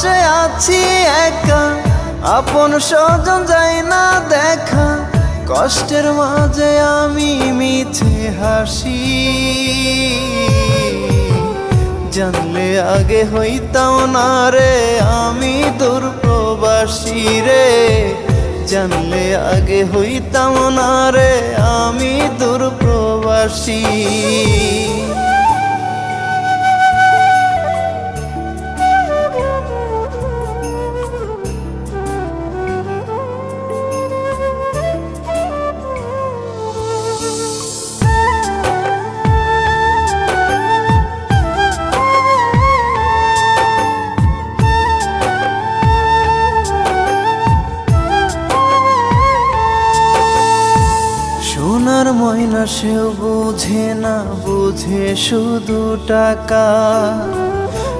বসে আছি একা, আপন স্বজন যায় না দেখা, কষ্টের মাঝে আমি মিছে হাসি। জানলে আগে হইতাম না রে আমি দূর প্রবাসী রে, জানলে আগে হইতাম না রে আমি দূর প্রবাসী। সোনার ময়না সেও বুঝে না, বুঝে শুধু টাকা।